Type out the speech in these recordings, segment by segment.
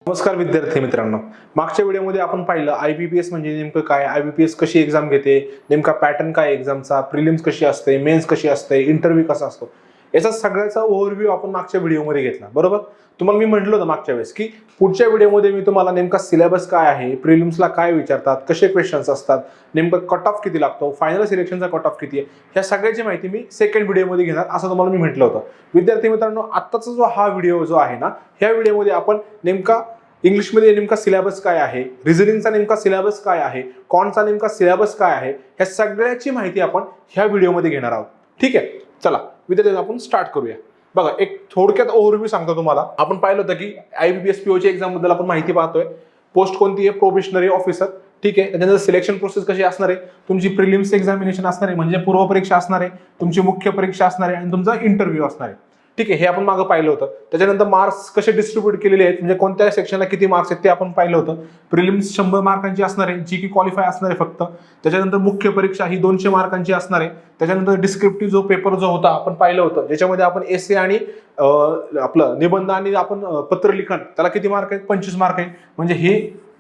नमस्कार विद्यार्थी मित्रांनो, मागच्या व्हिडिओमध्ये आपण पाहिलं IBPS म्हणजे नेमकं काय, IBPS कशी एक्झाम घेते, नेमका पॅटर्न काय एक्झामचा, प्रिलिम्स कशी असते, मेन्स कशी असते, इंटरव्ह्यू कसा असतो, याचा सगळ्याचा ओव्हरव्ह्यू आपण मागच्या व्हिडिओमध्ये घेतला. बरोबर, तुम्हाला मी म्हटलं होतं मागच्या वेळेस की पुढच्या व्हिडिओमध्ये मी तुम्हाला नेमका सिलेबस काय आहे, प्रिलिम्सला काय विचारतात, कसे क्वेश्चन्स असतात, नेमकं कट ऑफ किती लागतो, फायनल सिलेक्शनचा कट ऑफ किती आहे, ह्या सगळ्याची माहिती मी सेकंड व्हिडिओमध्ये घेणार असं तुम्हाला मी म्हटलं होतं. विद्यार्थी मित्रांनो, आत्ताचा जो हा व्हिडिओ जो आहे ना, ह्या व्हिडिओमध्ये आपण नेमका इंग्लिशमध्ये नेमका सिलेबस काय आहे, रिझनिंगचा नेमका सिलेबस काय आहे, कॉन्टचा नेमका सिलेबस काय आहे, ह्या सगळ्याची माहिती आपण ह्या व्हिडिओमध्ये घेणार आहोत. ठीक आहे, चला विद्यार्थी आपण स्टार्ट करूया. बघा, एक थोडक्यात ओव्हरव्ह्यू सांगतो तुम्हाला. आपण पाहिलं होतं की IBPS PO ची एक्झाम बद्दल आपण माहिती पाहतोय. पोस्ट कोणती आहे, प्रोबेशनरी ऑफिसर. ठीक आहे, त्याच्यानंतर सिलेक्शन प्रोसेस कशी असणार आहे, तुमची प्रिलिम्स एक्झामिनेशन असणार आहे म्हणजे पूर्व परीक्षा असणार आहे, तुमची मुख्य परीक्षा असणार आहे आणि तुमचा इंटरव्ह्यू असणार आहे. ठीक आहे, हे आपण मागं पाहिलं होतं. त्याच्यानंतर मार्क्स कसे डिस्ट्रीब्यूट केलेले आहेत, म्हणजे कोणत्या सेक्शनला किती मार्क्स आहेत ते आपण पाहिलं होतं. प्रिलिम्स 100 मार्कांची असणार आहे, जी की क्वालिफाय असणार आहे फक्त. त्याच्यानंतर मुख्य परीक्षा ही 200 मार्कांची असणार आहे. त्याच्यानंतर डिस्क्रिप्टिव्ह जो पेपर जो होता आपण पाहिलं होतं, ज्याच्यामध्ये आपण एसे आणि आपलं निबंध आणि आपण पत्रलिखन, त्याला किती मार्क आहेत, 25 मार्क आहे. म्हणजे हे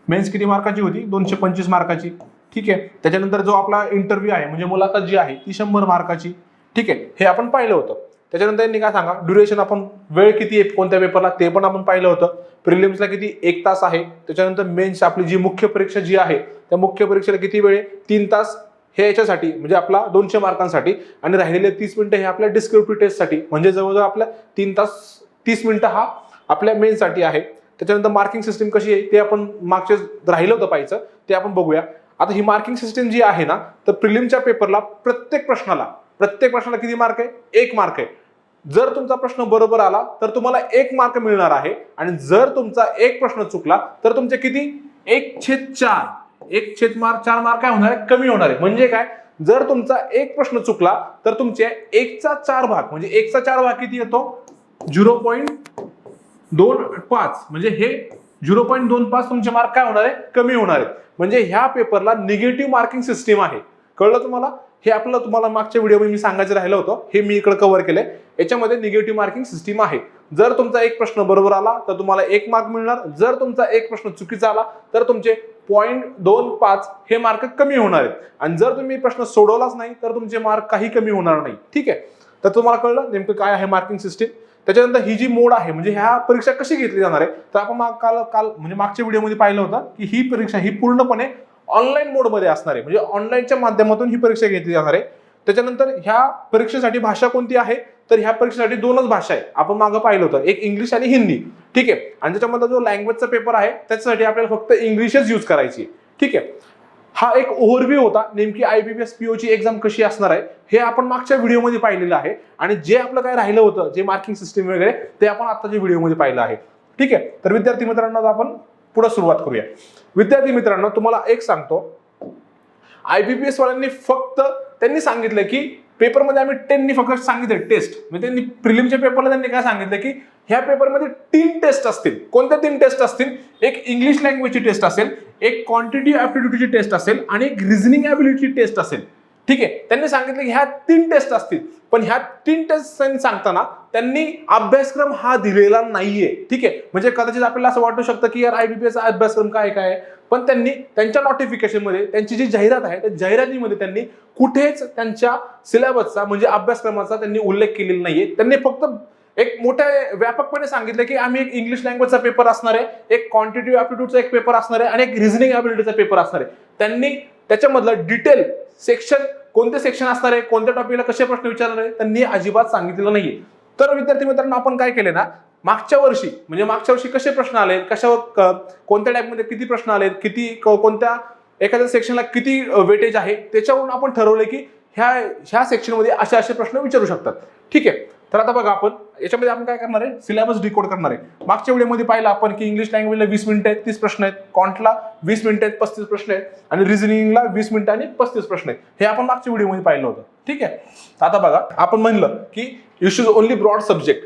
मेन्स किती मार्काची होती, 225 मार्काची. ठीक आहे, त्याच्यानंतर जो आपला इंटरव्ह्यू आहे म्हणजे मुलाखत जी आहे ती 100 मार्काची. ठीक आहे, हे आपण पाहिलं होतं. त्याच्यानंतर यांनी काय सांगा, ड्युरेशन आपण वेळ किती आहे कोणत्या पेपरला ते पण आपण पाहिलं होतं. प्रिलिम्सला किती 1 तास आहे. त्याच्यानंतर मेन्स आपली जी मुख्य परीक्षा जी आहे त्या मुख्य परीक्षेला किती वेळ आहे, 3 तास हे याच्यासाठी म्हणजे आपला 200 मार्कांसाठी, आणि राहिलेले 30 मिनिटं हे आपल्या डिस्क्रिप्टिव्ह टेस्टसाठी, म्हणजे जवळजवळ आपल्या 3 तास 30 मिनिटं हा आपल्या मेन्ससाठी आहे. त्याच्यानंतर मार्किंग सिस्टीम कशी आहे ते आपण मागच्या राहिलं होतं पाहायचं, ते आपण बघूया. आता ही मार्किंग सिस्टीम जी आहे ना, तर प्रिलिमच्या पेपरला प्रत्येक प्रश्नाला किती मार्क आहे, 1 मार्क आहे. जर तुमचा प्रश्न बरोबर आला तर तुम्हाला 1 मार्क मिळणार आहे, आणि जर तुमचा एक प्रश्न चुकला तर तुमचे किती, 1/4 मार्क काय होणार आहे, कमी होणार आहे. म्हणजे काय, जर तुमचा एक प्रश्न चुकला तर तुमचे 1/4 भाग, म्हणजे 1/4 भाग किती येतो, 0.25, म्हणजे हे 0.25 तुमचे मार्क काय होणार आहे, कमी होणार आहे. म्हणजे ह्या पेपरला निगेटिव्ह मार्किंग सिस्टीम आहे. कळलं तुम्हाला? हे आपलं तुम्हाला मागच्या व्हिडिओमध्ये मी सांगायचं राहिलं होतं, हे मी इकडे कव्हर केलंय. याच्यामध्ये निगेटिव्ह मार्किंग सिस्टीम आहे. जर तुमचा एक प्रश्न बरोबर आला तर तुम्हाला 1 मार्क मिळणार. जर तुमचा एक प्रश्न चुकीचा आला तर तुमचे 0.25 हे मार्क कमी होणार आहेत. आणि जर तुम्ही प्रश्न सोडवलाच नाही तर तुमचे मार्क काही कमी होणार नाही. ठीक आहे, तर तुम्हाला कळलं नेमकं काय आहे मार्किंग सिस्टीम. त्याच्यानंतर ही जी मोड आहे, म्हणजे ह्या परीक्षा कशी घेतली जाणार आहे, तर आपण काल म्हणजे मागच्या व्हिडिओमध्ये पाहिलं होतं की ही परीक्षा ही पूर्णपणे ऑनलाईन मोडमध्ये असणार आहे. म्हणजे ऑनलाईनच्या माध्यमातून ही परीक्षा घेतली जाणार आहे. त्याच्यानंतर ह्या परीक्षेसाठी भाषा कोणती आहे, तर ह्या परीक्षेसाठी 2च भाषा आहे. आपण मागं पाहिलं होतं, एक इंग्लिश आणि हिंदी. ठीक आहे, आणि त्याच्यामध्ये जो लँग्वेजचा पेपर आहे त्याच्यासाठी आपल्याला फक्त इंग्लिशच यूज करायची. ठीक आहे, हा एक ओव्हरव्ह्यू होता नेमकी IBPS PO ची एक्झाम कशी असणार आहे हे आपण मागच्या व्हिडिओमध्ये पाहिलेलं आहे. आणि जे आपलं काय राहिलं होतं, जे मार्किंग सिस्टीम वगैरे, ते आपण आताच्या व्हिडिओमध्ये पाहिलं आहे. ठीक आहे, तर विद्यार्थी मित्रांनो आपण पुढे सुरुवात करूया. विद्यार्थी मित्रांनो, तुम्हाला एक सांगतो, IBPS वाल्यांनी फक्त त्यांनी सांगितलं की पेपरमध्ये आम्ही 10 फक्त सांगितलं टेस्ट, म्हणजे त्यांनी प्रिलिमच्या पेपरला त्यांनी काय सांगितलं की ह्या पेपरमध्ये 3 टेस्ट असतील. कोणत्या 3 टेस्ट असतील, एक इंग्लिश लँग्वेजची टेस्ट असेल, एक क्वांटिटेटिव्ह ॲप्टिट्यूडची टेस्ट असेल आणि एक रिझनिंग ॲबिलिटी टेस्ट असेल. ठीक आहे, त्यांनी सांगितलं की ह्या 3 टेस्ट असतील. पण ह्या 3 टेस्ट सांगताना त्यांनी अभ्यासक्रम हा दिलेला नाहीये. ठीक आहे, म्हणजे कदाचित आपल्याला असं वाटू शकतं की यार IBPS चा अभ्यासक्रम काय काय, पण त्यांनी त्यांच्या नोटिफिकेशन मध्ये, त्यांची जी जाहिरात आहे त्या जाहिरातीमध्ये त्यांनी कुठेच त्यांच्या सिलेबसचा म्हणजे अभ्यासक्रमाचा त्यांनी उल्लेख केलेला नाहीये. त्यांनी फक्त एक मोठ्या व्यापकपणे सांगितलं की आम्ही एक इंग्लिश लँग्वेजचा पेपर असणार आहे, एक क्वांटिटेटिव्ह ॲप्टिट्यूडचा एक पेपर असणार आहे आणि एक रिझनिंग ॲबिलिटीचा पेपर असणार आहे. त्यांनी त्याच्यामधलं डिटेल सेक्शन, कोणते सेक्शन असणार आहे, कोणत्या टॉपिकला कसे प्रश्न विचारणार आहे, त्यांनी अजिबात सांगितलेलं नाहीये. तर विद्यार्थी मित्रांनो, आपण काय केले ना, मागच्या वर्षी कसे प्रश्न आले, कशावर कोणत्या टाईपमध्ये किती प्रश्न आले, किती कोणत्या एखाद्या सेक्शनला किती वेटेज आहे, त्याच्यावरून आपण ठरवलं की ह्या सेक्शनमध्ये असे प्रश्न विचारू शकतात. ठीक आहे, तर आता बघा, आपण याच्यामध्ये आपण काय करणार आहे, सिलेबस डिकोड करणार आहे. मागच्या व्हिडिओमध्ये पाहिलं आपण की इंग्लिश लँग्वेजला 20 मिनिटं आहेत, 30 प्रश्न आहेत, कॉन्टला 20 मिनिटं आहेत, 35 प्रश्न आहेत, आणि रिझनिंगला 20 मिनिटं आणि 35 प्रश्न आहेत. हे आपण मागच्या व्हिडिओमध्ये पाहिलं होतं. ठीक आहे, आता बघा, आपण म्हणलं की इश्यूज ओनली ब्रॉड सब्जेक्ट,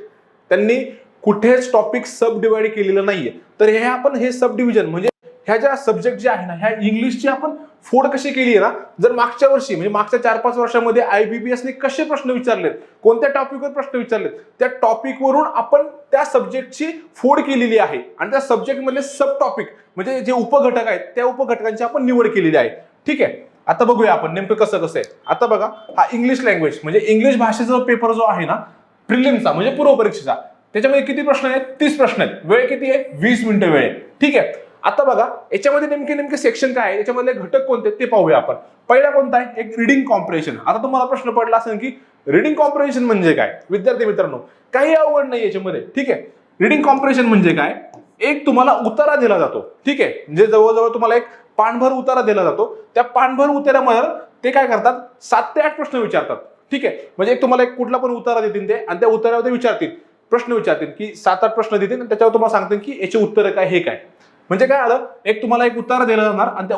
त्यांनी कुठेच टॉपिक सब डिवाइड केलेलं नाहीये. तर हे आपण हे सब डिव्हिजन म्हणजे ह्या ज्या सब्जेक्ट जे आहे ना, ह्या इंग्लिशची आपण फोड कशी केली आहे ना, जर मागच्या वर्षी म्हणजे मागच्या 4-5 वर्षामध्ये IBPS ने कसे प्रश्न विचारलेत, कोणत्या टॉपिकवर प्रश्न विचारलेत, त्या टॉपिकवरून आपण त्या सब्जेक्टची फोड केलेली आहे आणि त्या सब्जेक्टमधले सब टॉपिक म्हणजे जे उपघटक आहेत त्या उपघटकांची आपण निवड केलेली आहे. ठीक आहे, आता बघूया आपण नेमकं कसं कसं आहे. आता बघा, हा इंग्लिश लँग्वेज म्हणजे इंग्लिश भाषेचा पेपर जो आहे ना, प्रिलिमचा म्हणजे पूर्व परीक्षेचा, त्याच्यामध्ये किती प्रश्न आहेत? 30 प्रश्न आहेत. वेळ किती आहे? 20 मिनिटं वेळ आहे. ठीक आहे, आता बघा याच्यामध्ये नेमके सेक्शन काय आहे, याच्यामधले घटक कोणते ते पाहूया आपण. पहिला कोणता आहे? एक रिडिंग कॉम्प्रिहेन्शन. आता तुम्हाला प्रश्न पडला असेल की रिडिंग कॉम्प्रिहेन्शन म्हणजे काय? विद्यार्थी मित्रांनो, काही अवघड नाही याच्यामध्ये. ठीक आहे, रिडिंग कॉम्प्रिहेन्शन म्हणजे काय? एक तुम्हाला उतारा दिला जातो. ठीक आहे, म्हणजे जवळजवळ तुम्हाला एक पानभर उतारा दिला जातो. त्या पानभर उतार्यामध्ये ते काय करतात? 7 ते 8 प्रश्न विचारतात. ठीक आहे, म्हणजे एक तुम्हाला एक कुठला पण उतारा देतील ते आणि त्या उतार्यावर ते विचारतील, प्रश्न विचारतील की 7-8 प्रश्न देतील आणि त्याच्यावर तुम्हाला सांगतील की याचे उत्तर काय, हे काय. म्हणजे काय आलं, एक तुम्हाला एक उत्तर दिला जाणार आणि त्या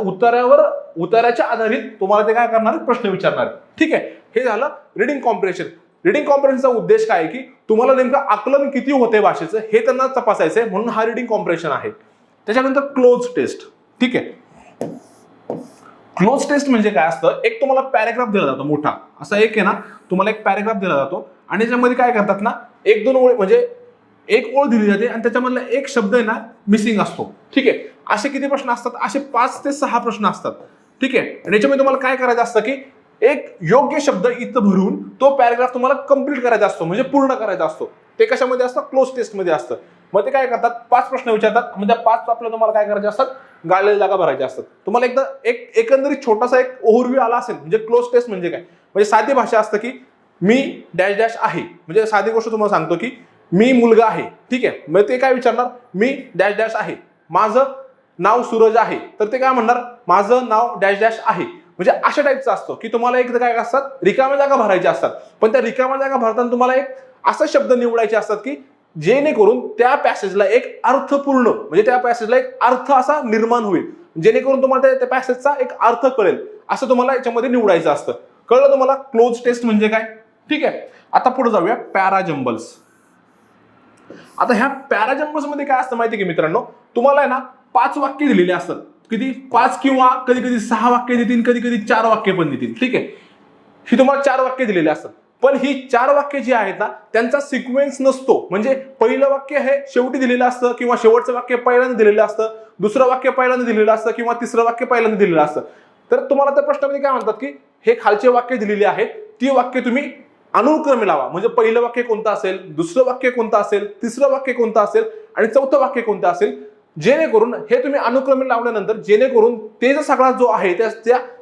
उताराच्या आधारित तुम्हाला ते काय करणार? प्रश्न विचारणार. ठीक आहे, हे झालं रिडिंग कॉम्प्रिहेन्शन. रिडिंग कॉम्प्रिहेन्शनचा उद्देश काय आहे की तुम्हाला नेमकं आकलन किती होते भाषेचं हे त्यांना तपासायचं आहे, म्हणून हा रिडिंग कॉम्प्रिहेन्शन आहे. त्याच्यानंतर क्लोज टेस्ट. ठीक आहे, क्लोज टेस्ट म्हणजे काय असतं? एक तुम्हाला पॅराग्राफ दिला जातो मोठा असा, एक आहे ना, तुम्हाला एक पॅराग्राफ दिला जातो आणि त्याच्यामध्ये काय करतात ना, 1-2 ओळ म्हणजे एक ओळ दिली जाते आणि त्याच्यामधला एक शब्द आहे ना मिसिंग असतो. ठीक आहे, असे किती प्रश्न असतात? असे 5 ते 6 प्रश्न असतात. ठीक आहे, आणि याच्यामध्ये तुम्हाला काय करायचं असतं की एक योग्य शब्द इथं भरून तो पॅराग्राफ तुम्हाला कंप्लीट करायचा असतो, म्हणजे पूर्ण करायचा असतो. ते कशामध्ये असतं? क्लोज टेस्ट मध्ये असतं. मग ते काय करतात? 5 प्रश्न विचारतात, म्हणजे 5 आपल्याला तुम्हाला काय करायचे असतात? गाळलेल्या जागा भरायच्या असतात. तुम्हाला एकदा एक एकंदरीत छोटासा एक ओव्हरव्ह्यू आला असेल म्हणजे क्लोज टेस्ट म्हणजे काय. म्हणजे साधी भाषा असतं की मी डॅश डॅश आहे, म्हणजे साधी गोष्ट तुम्हाला सांगतो की मी मुलगा आहे. ठीक आहे, मग ते काय विचारणार? मी डॅश डॅश आहे. माझं नाव सूरज आहे, तर ते काय म्हणणार? माझं नाव डॅश डॅश आहे. म्हणजे अशा टाईपचं असतं की तुम्हाला एकदा काय असतात? रिकाम्या जागा भरायच्या असतात. पण त्या रिकाम्या जागा भरताना तुम्हाला एक असा शब्द निवडायचे असतात की जेणेकरून त्या पॅसेजला एक अर्थपूर्ण म्हणजे त्या पॅसेजला एक अर्थ असा निर्माण होईल, जेणेकरून तुम्हाला त्या पॅसेजचा एक अर्थ कळेल, असं तुम्हाला याच्यामध्ये निवडायचं असतं. कळलं तुम्हाला क्लोज टेस्ट म्हणजे काय? ठीक आहे, आता पुढे जाऊया पॅराजंबल्स. आता ह्या पॅराजंबल्स मध्ये काय असतं माहिती की मित्रांनो, तुम्हाला आहे ना 5 वाक्य दिलेले असतात. किती? 5 किंवा कधी कधी 6 वाक्य देतील, कधी कधी 4 वाक्य पण देतील. ठीक आहे, ही तुम्हाला 4 वाक्य दिलेली असतात. पण ही 4 वाक्य जी आहेत ना त्यांचा सिक्वेन्स नसतो. म्हणजे पहिलं वाक्य हे शेवटी दिलेलं असतं किंवा शेवटचं वाक्य पहिल्यांदा दिलेलं असतं, दुसरं वाक्य पहिल्यांदा दिलेलं असतं किंवा तिसरं वाक्य पहिल्यांदा दिलेलं असतं. तर तुम्हाला त्या प्रश्नामध्ये काय म्हणतात की हे खालचे वाक्य दिलेली आहेत, ती वाक्य तुम्ही अनुक्रमे लावा. म्हणजे पहिलं वाक्य कोणतं असेल, दुसरं वाक्य कोणतं असेल, तिसरं वाक्य कोणतं असेल आणि चौथं वाक्य कोणतं असेल, जेणेकरून हे तुम्ही अनुक्रमे लावल्यानंतर जेणेकरून ते जो सगळा जो आहे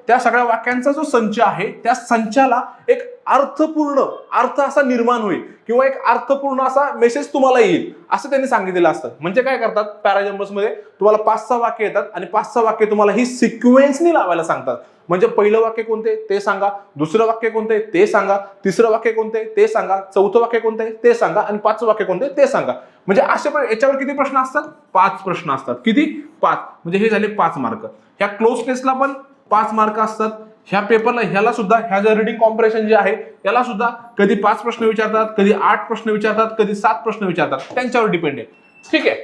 त्या सगळ्या वाक्यांचा जो संच आहे त्या संचाला एक अर्थपूर्ण अर्थ असा निर्माण होईल किंवा एक अर्थपूर्ण असा मेसेज तुम्हाला येईल असं त्यांनी सांगितलेलं असतं. म्हणजे काय करतात पॅराजंबल्स मध्ये? तुम्हाला 5-6 वाक्य येतात आणि 5-6 वाक्य तुम्हाला ही सिक्वेन्सनी लावायला सांगतात. म्हणजे पहिलं वाक्य कोणते ते सांगा, दुसरं वाक्य कोणते ते सांगा, तिसरं वाक्य कोणते ते सांगा, चौथं वाक्य कोणते ते सांगा आणि 5चं वाक्य कोणते ते सांगा. म्हणजे असे याच्यावर किती प्रश्न असतात? 5 प्रश्न असतात. किती? 5. म्हणजे हे झाले 5 मार्क. ह्या क्लोज टेस्टला पण 5 मार्क असतात. ह्या पेपरला ह्याला सुद्धा ह्या जे रिडिंग कॉम्प्रिहेन्शन जे आहे याला सुद्धा कधी 5 प्रश्न विचारतात, कधी 8 प्रश्न विचारतात, कधी 7 प्रश्न विचारतात, त्यांच्यावर डिपेंड आहे. ठीक आहे,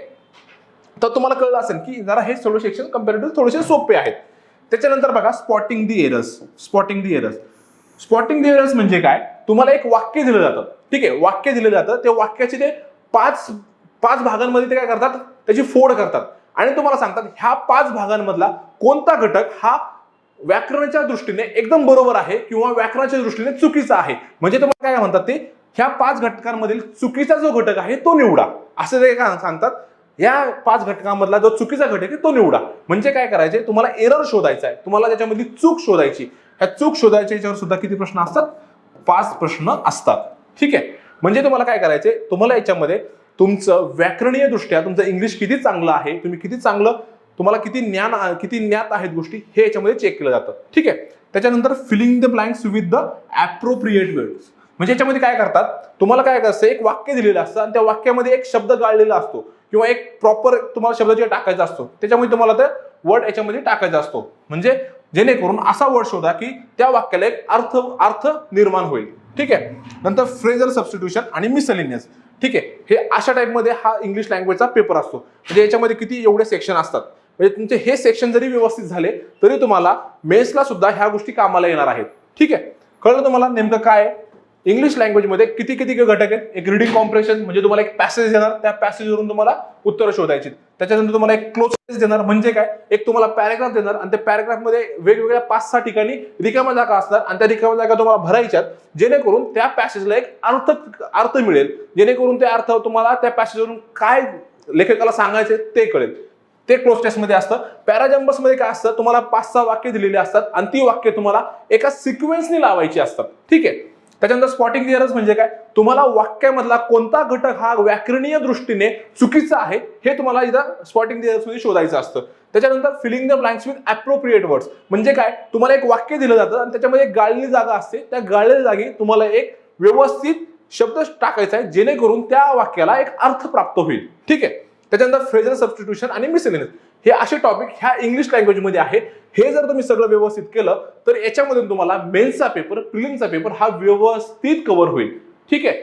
तर तुम्हाला कळलं असेल की जरा हे थोडे सेक्शन कम्पॅरेटिव्ह थोडेसे सोपे आहेत. त्याच्यानंतर बघा स्पॉटिंग दी एरर्स. स्पॉटिंग दी एरर्स म्हणजे काय? तुम्हाला एक वाक्य दिलं जातं. ठीक आहे, वाक्य दिलं जातं, त्या वाक्याचे ते 5 भागांमध्ये ते काय करतात? त्याची फोड करतात आणि तुम्हाला सांगतात ह्या 5 भागांमधला कोणता घटक हा व्याकरणाच्या दृष्टीने एकदम बरोबर आहे किंवा व्याकरणाच्या दृष्टीने चुकीचा आहे. म्हणजे तुम्हाला काय म्हणतात ते ह्या 5 घटकांमधील चुकीचा जो घटक आहे तो निवडा, असं ते काय सांगतात. या 5 घटकांमधला जो चुकीचा घटक आहे तो निवडा. म्हणजे काय करायचे? तुम्हाला एरर शोधायचा आहे, तुम्हाला त्याच्यामधली चूक शोधायची. ह्या चूक शोधायच्या याच्यावर सुद्धा किती प्रश्न असतात? 5 प्रश्न असतात. ठीक आहे, म्हणजे तुम्हाला काय करायचे? तुम्हाला याच्यामध्ये तुमचं व्याकरणीय दृष्ट्या तुमचं इंग्लिश किती चांगलं आहे, तुम्ही किती चांगलं, तुम्हाला किती ज्ञात आहेत गोष्टी हे याच्यामध्ये चेक केलं जातं. ठीक आहे, त्याच्यानंतर filling the blanks with the appropriate words. म्हणजे याच्यामध्ये काय करतात? तुम्हाला काय असतं? एक वाक्य दिलेलं असतं आणि त्या वाक्यामध्ये एक शब्द गाळलेला असतो किंवा एक प्रॉपर तुम्हाला शब्द जे टाकायचा असतो त्याच्यामध्ये तुम्हाला ते वर्ड याच्यामध्ये टाकायचा असतो. म्हणजे जेणेकरून असा वर्ड शोधा की त्या वाक्याला एक अर्थ निर्माण होईल. ठीक आहे, नंतर फ्रेजल सबस्टिट्यूशन आणि मिसलेनियस. ठीक आहे, हे अशा टाईपमध्ये हा इंग्लिश लँग्वेजचा पेपर असतो. म्हणजे याच्यामध्ये किती एवढे सेक्शन असतात. म्हणजे तुमचे हे सेक्शन जरी व्यवस्थित झाले तरी तुम्हाला मेन्सला सुद्धा ह्या गोष्टी कामाला येणार आहेत. ठीक आहे, कळलं तुम्हाला नेमकं काय? इंग्लिश लँग्वेजमध्ये किती किती घटक आहेत. एक रिडिंग कॉम्प्रेशन म्हणजे तुम्हाला एक पॅसेज देणार, त्या पॅसेजवरून तुम्हाला उत्तरं शोधायची. त्याच्यानंतर तुम्हाला एक क्लोज पॅसेज देणार म्हणजे काय, एक तुम्हाला पॅराग्राफ देणार आणि त्या पॅराग्राफमध्ये वेगवेगळ्या 5-6 ठिकाणी रिकाम्या जागा असणार आणि त्या रिकाम्या जागा तुम्हाला भरायच्यात, जेणेकरून त्या पॅसेजला एक अर्थ मिळेल, जेणेकरून ते अर्थ तुम्हाला त्या पॅसेजवरून काय लेखकाला सांगायचे ते कळेल. ते क्लोज टेस्टमध्ये असतं. पॅराजंबर्समध्ये काय असतं, तुम्हाला 5-6 वाक्य दिलेली असतात आणि ती वाक्य तुम्हाला एका सिक्वेन्सनी लावायची असतात. ठीक आहे. त्याच्यानंतर स्पॉटिंग एरर्स म्हणजे काय, तुम्हाला वाक्यामधला कोणता घटक हा व्याकरणीय दृष्टीने चुकीचा आहे हे तुम्हाला इथं स्पॉटिंग एरर्स मध्ये शोधायचं असतं. त्याच्यानंतर filling the blanks with appropriate words म्हणजे काय, तुम्हाला एक वाक्य दिलं जातं आणि त्याच्यामध्ये एक गाळलेली जागा असते, त्या गाळलेल्या जागी तुम्हाला एक व्यवस्थित शब्द टाकायचा आहे, जेणेकरून त्या वाक्याला एक अर्थ प्राप्त होईल. ठीक आहे. त्याच्यानंतर फ्रेजल सबस्टिट्यूशन आणि मिसलेनियस हे असे टॉपिक ह्या इंग्लिश लँग्वेजमध्ये आहे. हे जर तुम्ही सगळं व्यवस्थित केलं तर याच्यामध्ये तुम्हाला मेन्सचा पेपर, प्रिलिम्सचा पेपर हा व्यवस्थित कव्हर होईल. ठीक आहे.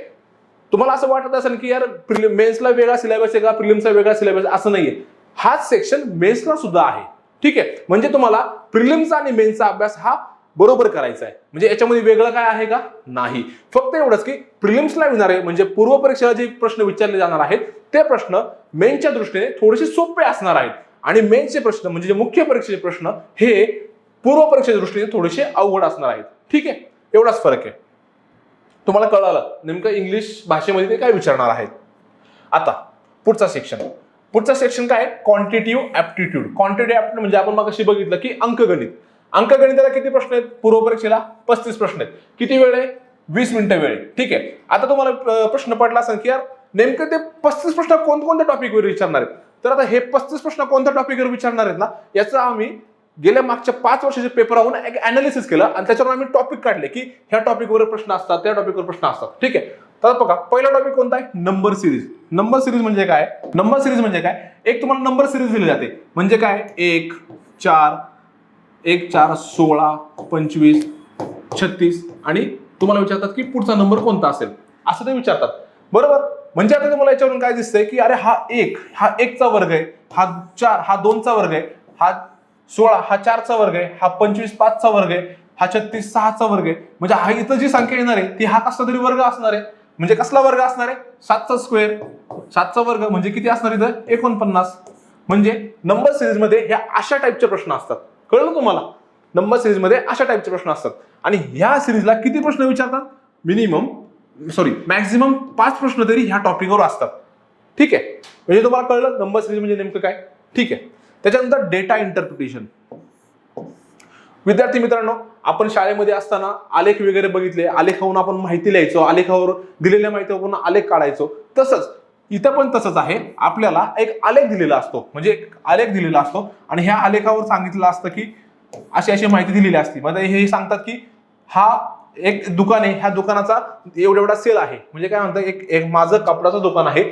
तुम्हाला असं वाटत असेल की यार मेन्सला वेगळा सिलेबस आहे का, प्रिलिम्सचा वेगळा सिलेबस, असं नाहीये. हाच सेक्शन मेन्सला सुद्धा आहे. ठीक आहे. म्हणजे तुम्हाला प्रिलिम्सचा आणि मेन्सचा अभ्यास हा बरोबर करायचा आहे. म्हणजे याच्यामध्ये वेगळं काय आहे का, नाही. फक्त एवढंच की प्रिलिम्सला येणारे म्हणजे पूर्व परीक्षेला जे प्रश्न विचारले जाणार आहेत ते प्रश्न मेन्सच्या दृष्टीने थोडेसे सोपे असणार आहेत आणि मेन्सचे प्रश्न म्हणजे जे मुख्य परीक्षेचे प्रश्न हे पूर्व परीक्षेच्या दृष्टीने थोडेसे अवघड असणार आहेत. ठीक आहे. एवढाच फरक आहे. तुम्हाला कळालं नेमकं इंग्लिश भाषेमध्ये ते काय विचारणार आहेत. आता पुढचा सेक्शन काय, क्वांटिटेटिव्ह ऍप्टिट्यूड. क्वांटिटेटिव्ह ऍप्टिट्यूड म्हणजे आपण मगाशी बघितलं की अंकगणित. अंकगणिताला किती प्रश्न आहेत पूर्व परीक्षेला, 35 प्रश्न आहेत. किती वेळ आहे, 20 मिनिटं वेळ. ठीक आहे. आता तुम्हाला प्रश्न पडला असेल की यार नेमकं ते 35 प्रश्न कोणत्या टॉपिकवर विचारणार आहेत. तर आता हे 35 प्रश्न कोणत्या टॉपिकवर विचारणार आहेत ना, याचं आम्ही गेल्या मागच्या 5 वर्षाच्या पेपरावरून एक अनालिसिस केलं आणि त्याच्यावर आम्ही टॉपिक काढले की ह्या टॉपिकवर प्रश्न असतात, त्या टॉपिकवर प्रश्न असतात. ठीक आहे. तर बघा पहिला टॉपिक कोणता आहे, नंबर सिरीज. नंबर सिरीज म्हणजे काय, नंबर सिरीज म्हणजे काय, एक तुम्हाला नंबर सिरीज दिली जाते म्हणजे काय, 1, 4, 1, 4, 16, 25, 36 आणि तुम्हाला विचारतात की पुढचा नंबर कोणता असेल असं ते विचारतात. बरोबर. म्हणजे आता तुम्हाला याच्यावरून काय दिसतंय की अरे हा 1 चा वर्ग आहे, हा 4 हा 2 चा वर्ग आहे, हा 16 हा 4 चा वर्ग आहे, हा 25 5 चा वर्ग आहे, हा 36 6 चा वर्ग आहे. म्हणजे हा इथं जी संख्या येणार आहे ती हा कसला तरी वर्ग असणार आहे. म्हणजे कसला वर्ग असणार आहे, 7चा स्क्वेअर. 7चा वर्ग म्हणजे किती असणार इथं, 49. म्हणजे नंबर सिरीज मध्ये ह्या अशा टाईपचे प्रश्न असतात. कळलं तुम्हाला, नंबर सिरीज मध्ये अशा टाईपचे प्रश्न असतात आणि ह्या सिरीजला किती प्रश्न विचारतात, मॅक्झिमम 5 प्रश्न तरी ह्या टॉपिकवर असतात. ठीक आहे. म्हणजे तुम्हाला कळलं नंबर सिरीज म्हणजे नेमकं काय. ठीक आहे. त्याच्यानंतर डेटा इंटरप्रिटेशन. विद्यार्थी मित्रांनो, आपण शाळेमध्ये असताना आलेख वगैरे बघितले, आलेखावरून आपण माहिती लिहायचो, आलेखावर दिलेल्या माहितीवरून आलेख काढायचो. तसंच इथं पण तसंच आहे. आपल्याला एक आलेख दिलेला असतो, म्हणजे एक आलेख दिलेला असतो आणि ह्या आलेखावर सांगितलं असतं की अशी माहिती दिलेली असते. म्हणजे हे सांगतात की हा एक दुकान आहे, ह्या दुकानाचा एवढा सेल आहे. म्हणजे काय म्हणतात, एक माझं कपड्याचं दुकान आहे,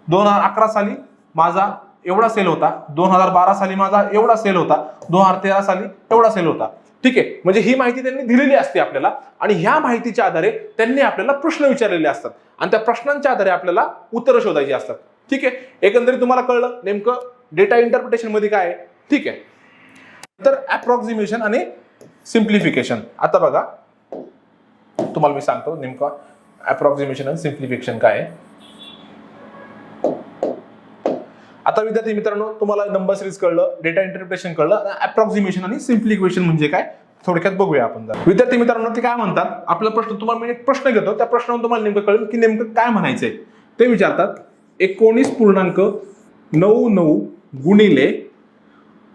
2011 साली माझा एवढा सेल होता, 2012 साली माझा एवढा सेल होता, 2013 साली एवढा सेल होता. ठीक आहे. म्हणजे ही माहिती त्यांनी दिलेली असते आपल्याला आणि ह्या माहितीच्या आधारे त्यांनी आपल्याला प्रश्न विचारलेले असतात आणि त्या प्रश्नांच्या आधारे आपल्याला उत्तरं शोधायची असतात. ठीक आहे. एकंदरीत तुम्हाला कळलं नेमकं डेटा इंटरप्रिटेशन मध्ये काय आहे. ठीक आहे. तर अप्रॉक्सिमेशन आणि सिम्प्लिफिकेशन. आता बघा तुम्हाला मी सांगतो नेमकं अप्रॉक्सिमेशन आणि सिम्प्लिफिकेशन काय आहे. आता विद्यार्थी मित्रांनो, तुम्हाला नंबर सिरीज कळलं, डेटा इंटरप्रिटेशन कळलं, अप्रॉक्सिमेशन आणि सिम्प्लिफिकेशन म्हणजे काय थोडक्यात बघूया आपण. विद्यार्थी मित्रांनो, ते काय म्हणतात, आपला प्रश्न तुम्हाला मी एक प्रश्न घेतो, त्या प्रश्नावर तुम्हाला नेमकं कळेल की नेमकं काय म्हणायचंय. ते विचारतात 19.99 गुणिले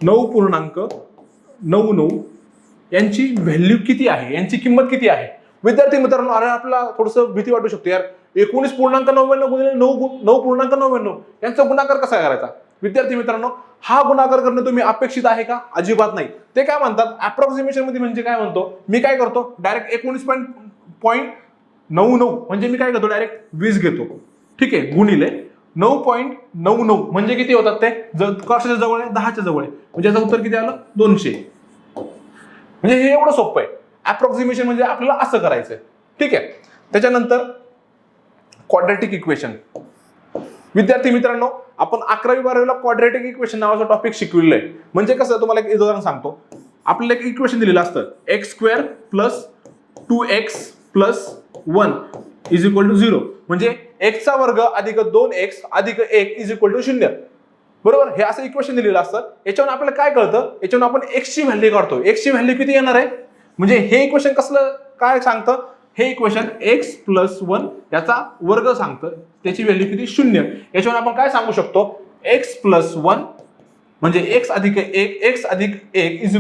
9.99 यांची व्हॅल्यू किती आहे, यांची किंमत किती आहे. विद्यार्थी मित्रांनो, अरे आपल्याला थोडस भीती वाटू शकते यार, 19.99 गुणिले 9.99 यांचा गुणाकार कसा करायचा. विद्यार्थी मित्रांनो, हा गुणाकार करणं तुम्ही अपेक्षित आहे का, अजिबात नाही. ते काय म्हणतात अप्रॉक्सिमेशन मध्ये म्हणजे काय म्हणतो, मी काय करतो डायरेक्ट 19.99 म्हणजे मी काय करतो डायरेक्ट 20 घेतो. ठीक आहे. गुणिले 9.99 म्हणजे किती होतात ते, कशाच्या जवळ आहे, 10च्या जवळ आहे. म्हणजे याचं उत्तर किती आलं, 200. म्हणजे हे एवढं सोपं आहे. अप्रॉक्सिमेशन म्हणजे आपल्याला असं करायचंय. ठीक आहे. त्याच्यानंतर क्वाड्रॅटिक इक्वेशन. विद्यार्थी मित्रांनो, आपण 11वी-12वीला क्वाड्रॅटिक इक्वेशन नावाचा टॉपिक शिकविलेला आहे. म्हणजे कसं, तुम्हाला एक उदाहरण सांगतो. आपल्याला एक इक्वेशन दिलेलं असतं, x² + 2x + 1 = 0. म्हणजे x² अधिक 2x अधिक 1 = 0. बरोबर, हे असं इक्वेशन दिलेलं असतं. याच्यावरून आपल्याला काय कळतं, याच्यावरून आपण x ची व्हॅल्यू काढतो. x ची व्हॅल्यू किती येणार आहे, म्हणजे हे इक्वेशन कसलं काय सांगतं, हे इक्वेशन x + 1 याचा वर्ग सांगतं, त्याची व्हॅल्यू किती 0. याच्यावर आपण काय सांगू शकतो, x + 1 म्हणजे x अधिक 1 x अधिक 1 =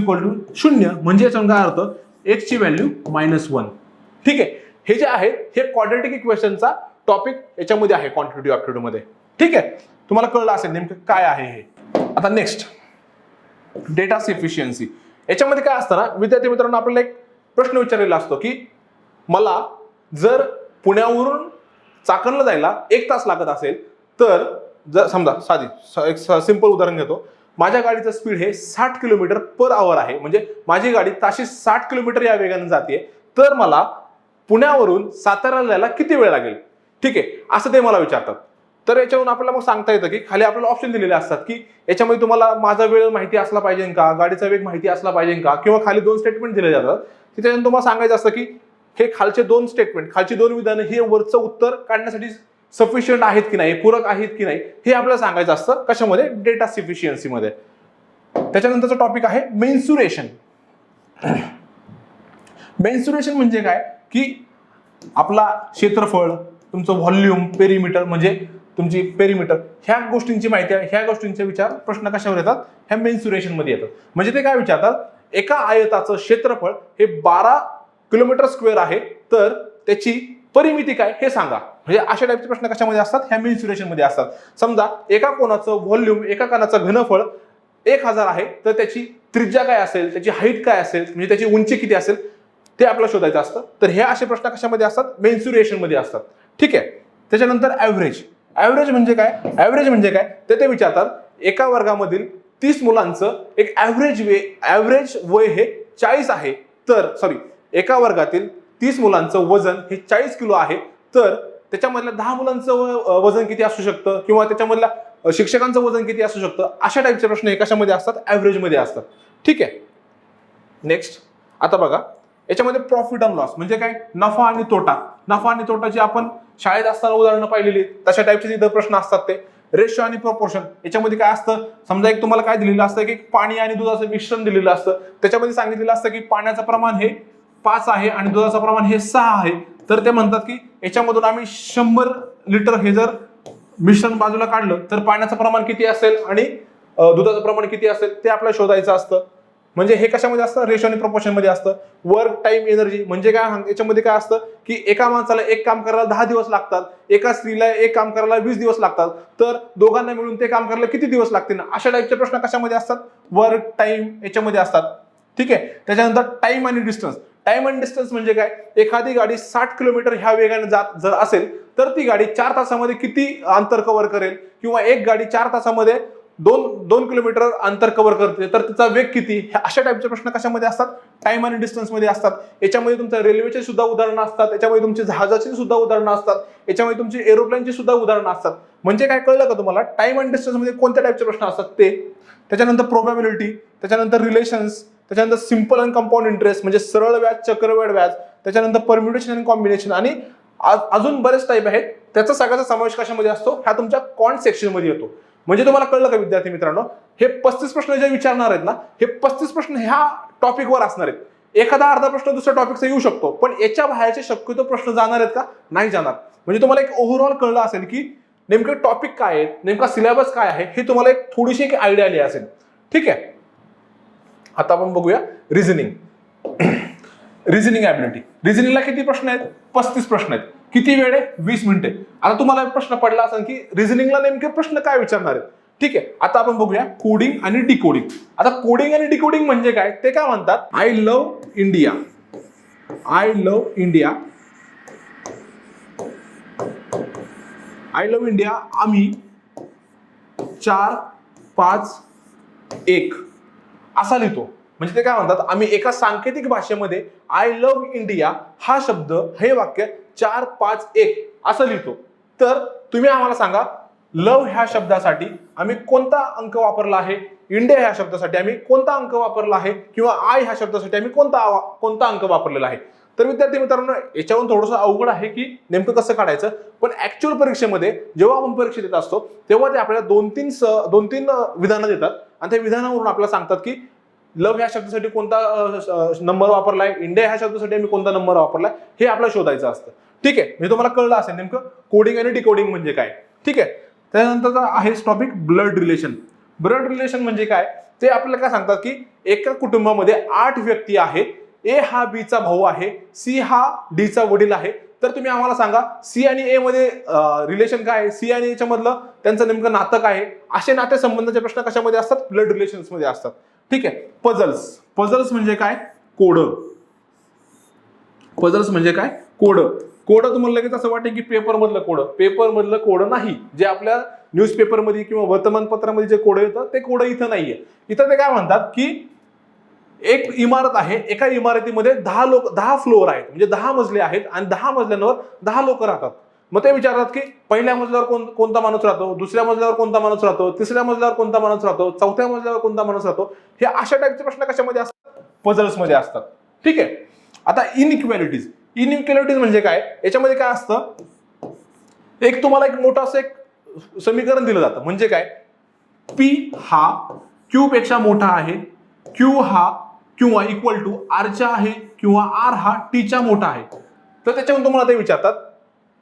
0. म्हणजे याच्यावर काय अर्थ, x ची व्हॅल्यू -1. ठीक आहे, हे जे आहे हे क्वाड्रॅटिक इक्वेशनचा टॉपिक याच्यामध्ये आहे क्वांटिटेटिव्ह ॲप्टिट्यूड मध्ये. ठीक आहे, तुम्हाला कळलं असेल नेमकं काय आहे हे. आता नेक्स्ट, डेटा सफिशियन्सी. याच्यामध्ये काय असतं ना विद्यार्थी मित्रांनो, आपल्याला एक प्रश्न विचारलेला असतो की मला जर पुण्यावरून चाकणला जायला 1 तास लागत असेल, तर जर समजा एक सिंपल उदाहरण घेतो, माझ्या गाडीचं स्पीड हे 60 km/h आहे, म्हणजे माझी गाडी ताशी 60 किलोमीटर या वेगाने जाते, तर मला पुण्यावरून साताऱ्याला जायला किती वेळ लागेल. ठीक आहे, असं ते मला विचारतात. तर याच्यावरून आपल्याला मग सांगता येतं की खाली आपल्याला ऑप्शन दिलेले असतात की याच्यामध्ये तुम्हाला माझा वेळ माहिती असला पाहिजे का, गाडीचा वेग माहिती असला पाहिजे का, किंवा खाली 2 स्टेटमेंट दिले जातात. त्याच्यानंतर तुम्हाला सांगायचं असतं की हे खालचे 2 स्टेटमेंट, खालची 2 विधानं हे वरचं उत्तर काढण्यासाठी सफिशियंट आहेत की नाही, पूरक आहेत की नाही, हे आपल्याला सांगायचं असतं. कशामध्ये, डेटा सफिशियन्सी मध्ये. त्याच्यानंतरचा टॉपिक आहे मेन्सुरेशन. मेन्सुरेशन म्हणजे काय की आपला क्षेत्रफळ, तुमचं व्हॉल्यूम, पेरिमीटर म्हणजे तुमची पेरिमीटर, ह्या गोष्टींची माहिती आहे, ह्या गोष्टींचे विचार प्रश्न कशावर येतात, ह्या मेन्सुरेशन मध्ये येतात. म्हणजे ते काय विचारतात, एका आयताचं क्षेत्रफळ हे 12 km² आहे, तर त्याची परिमिती काय हे सांगा. म्हणजे अशा टाईपचे प्रश्न कशामध्ये असतात, ह्या मेन्सुरेशन मध्ये असतात. समजा एका कोणाचं व्हॉल्यूम, एका कोणाचं घनफळ 1000 आहे, तर त्याची त्रिज्या काय असेल, त्याची हाईट काय असेल, म्हणजे त्याची उंची किती असेल, ते आपल्याला शोधायचं असतं. तर हे असे प्रश्न कशामध्ये असतात, मेन्सुरेशन मध्ये असतात. ठीक आहे. त्याच्यानंतर ॲव्हरेज. ॲव्हरेज म्हणजे काय, ॲव्हरेज म्हणजे काय ते विचारतात, एका वर्गामधील 30 मुलांचं एक ॲव्हरेज वय हे 40 आहे, तर एका वर्गातील 30 मुलांचं वजन हे 40 किलो आहे, तर त्याच्यामधल्या 10 मुलांचं वजन किती असू शकतं, किंवा त्याच्यामधल्या शिक्षकांचं वजन किती असू शकतं. अशा टाईपचे प्रश्न हे कशामध्ये असतात, ॲव्हरेज मध्ये असतात. ठीक आहे. नेक्स्ट, आता बघा याच्यामध्ये प्रॉफिट अँड लॉस म्हणजे काय, नफा आणि तोटा. नफा आणि तोटाची आपण शाळेत असताना उदाहरणं पाहिलेली, तशा टाईपचे इथं प्रश्न असतात. ते रेशो आणि प्रपोर्शन, याच्यामध्ये काय असतं, समजा एक तुम्हाला काय दिलेलं असतं की पाणी आणि दुधाचं मिश्रण दिलेलं असतं, त्याच्यामध्ये सांगितलेलं असतं की पाण्याचं प्रमाण हे 5 आहे आणि दुधाचं प्रमाण हे 6 आहे. तर ते म्हणतात की याच्यामधून आम्ही 100 लिटर हे जर मिश्रण बाजूला काढलं तर पाण्याचं प्रमाण किती असेल आणि दुधाचं प्रमाण किती असेल ते आपल्याला शोधायचं असतं. म्हणजे हे कशामध्ये असतं, रेशो आणि प्रपोर्शन मध्ये असतं. वर्क, टाइम, एनर्जी म्हणजे काय, याच्यामध्ये काय असतं की एका माणसाला एक काम करायला 10 दिवस लागतात, एका स्त्रीला एक काम करायला 20 दिवस लागतात, तर दोघांना मिळून ते काम करायला किती दिवस लागतील. अशा टाईपचे प्रश्न कशामध्ये असतात, वर्क, टाइम याच्यामध्ये असतात. ठीक आहे. त्याच्यानंतर टाइम आणि डिस्टन्स. टाइम अँड डिस्टन्स म्हणजे काय, एखादी गाडी 60 किलोमीटर ह्या वेगाने जात जर असेल, तर ती गाडी 4 तासामध्ये किती अंतर कव्हर करेल, किंवा एक गाडी 4 तासामध्ये 2 किलोमीटर अंतर कव्हर करते, तर तिचा वेग किती. अशा टाईपचे प्रश्न कशामध्ये असतात, टाइम आणि डिस्टन्स मध्ये असतात. याच्यामध्ये तुमच्या रेल्वेचे सुद्धा उदाहरणं असतात, याच्यामध्ये तुमची जहाजाची सुद्धा उदाहरणं असतात, याच्यामध्ये तुमची एरोप्लेनची सुद्धा उदाहरणं असतात. म्हणजे काय, कळलं का तुम्हाला, टाइम आणि डिस्टन्स मध्ये कोणत्या टाईपचे प्रश्न असतात ते. त्याच्यानंतर प्रोबॅबिलिटी, त्याच्यानंतर रिलेशन्स, त्याच्यानंतर सिंपल अँड कंपाऊंड इंटरेस्ट म्हणजे सरळ व्याज, चक्रवाढ व्याज, त्याच्यानंतर परम्युटेशन आणि कॉम्बिनेशन, आणि अजून बरेच टाईप आहेत. त्याचा सगळ्याचा समावेश कशामध्ये असतो, ह्या तुमच्या कॉन्ट सेक्शन मध्ये येतो. म्हणजे तुम्हाला कळलं का विद्यार्थी मित्रांनो, हे 35 प्रश्न जे विचारणार आहेत ना, हे 35 प्रश्न ह्या टॉपिकवर असणार आहेत. एखादा अर्धा प्रश्न दुसऱ्या टॉपिकचा येऊ शकतो, पण याच्या बाहेरचे शक्यतो प्रश्न जाणार आहेत का, नाही जाणार. म्हणजे तुम्हाला एक ओव्हरऑल कळलं असेल की नेमके टॉपिक काय आहेत, नेमका सिलेबस काय आहे, हे तुम्हाला एक थोडीशी एक आयडिया आली असेल. ठीक आहे. आता आपण बघूया रिझनिंग. Reasoning ability. रिझनिंगला किती प्रश्न आहेत, 35 प्रश्न आहेत. किती वेळ आहे, 20 मिनिटे. आता तुम्हाला प्रश्न पडला असेल की रिझनिंगला नेमके प्रश्न काय विचारणार आहेत. ठीक आहे. आता आपण बघूया कोडिंग आणि डिकोडिंग. आता कोडिंग आणि डिकोडिंग म्हणजे काय, ते काय म्हणतात, I love India. I love India. I love India आम्ही 4, 5, 1 असा लिहितो. म्हणजे ते काय म्हणतात, आम्ही एका सांकेतिक भाषेमध्ये आय लव्ह इंडिया हा शब्द, हे वाक्य 4, 5, 1 असं लिहितो. तर तुम्ही आम्हाला सांगा लव ह्या शब्दासाठी आम्ही कोणता अंक वापरला आहे, इंडिया ह्या शब्दासाठी आम्ही कोणता अंक वापरला आहे, किंवा आय ह्या शब्दासाठी आम्ही कोणता अंक वापरलेला आहे. तर विद्यार्थी मित्रांनो, याच्यावरून थोडंसं अवघड आहे की नेमकं कसं काढायचं. पण ऍक्च्युअल परीक्षेमध्ये जेव्हा आपण परीक्षा देत असतो तेव्हा ते आपल्याला दोन तीन विधानं देतात आणि त्या विधानावरून आपल्याला सांगतात की लव ह्या शब्दासाठी कोणता नंबर वापरलाय, इंडिया ह्या शब्दासाठी आम्ही कोणता नंबर वापरलाय, हे आपल्याला शोधायचं असतं. ठीक आहे, म्हणजे तुम्हाला कळलं असेल नेमकं कोडिंग आणि डिकोडिंग म्हणजे काय. ठीक आहे, त्यानंतर आहे topic blood relation. Blood relation म्हणजे काय, ते आपल्याला काय सांगतात की एका कुटुंबामध्ये 8 व्यक्ती आहेत. ए हा बी चा भाऊ आहे, सी हा डी चा वडील आहे. तर तुम्ही आम्हाला सांगा सी आणि ए मध्ये रिलेशन काय आहे, सी आणि ए मधलं त्यांचं नेमकं नातं काय आहे. असे नाते संबंधाचे प्रश्न कशामध्ये असतात, ब्लड रिलेशन्स मध्ये असतात. ठीक आहे, पझल्स म्हणजे काय, कोड. पझल्स म्हणजे काय, कोड. कोड तुम्हाला लगेच असं वाटेल की पेपर मधलं कोड नाही. जे आपल्या न्यूजपेपर मध्ये किंवा वर्तमानपत्रामध्ये जे कोड येतं ते कोड इथं नाहीये. इथं ते काय म्हणतात की एक इमारत आहे, एका इमारतीमध्ये 10 फ्लोअर आहेत, म्हणजे 10 मजले आहेत आणि 10 मजल्यांवर 10 लोक राहतात. मग ते विचारतात की पहिल्या मजल्यावर कोणता माणूस राहतो, दुसऱ्या मजल्यावर कोणता माणूस राहतो, तिसऱ्या मजल्यावर कोणता माणूस राहतो, चौथ्या मजल्यावर कोणता माणूस राहतो. हे अशा टाईपचे प्रश्न कशामध्ये असतात, पझल्स मध्ये असतात. ठीक आहे, आता इनइक्वॅलिटीज म्हणजे काय, याच्यामध्ये काय असतं, एक तुम्हाला एक मोठं असं एक समीकरण दिलं जातं. म्हणजे काय, पी हा क्यू पेक्षा मोठा आहे, क्यू हा किंवा इक्वल टू आरच्या आहे, किंवा आर हा टीच्या मोठा आहे. तर त्याच्यावरून तुम्हाला ते विचारतात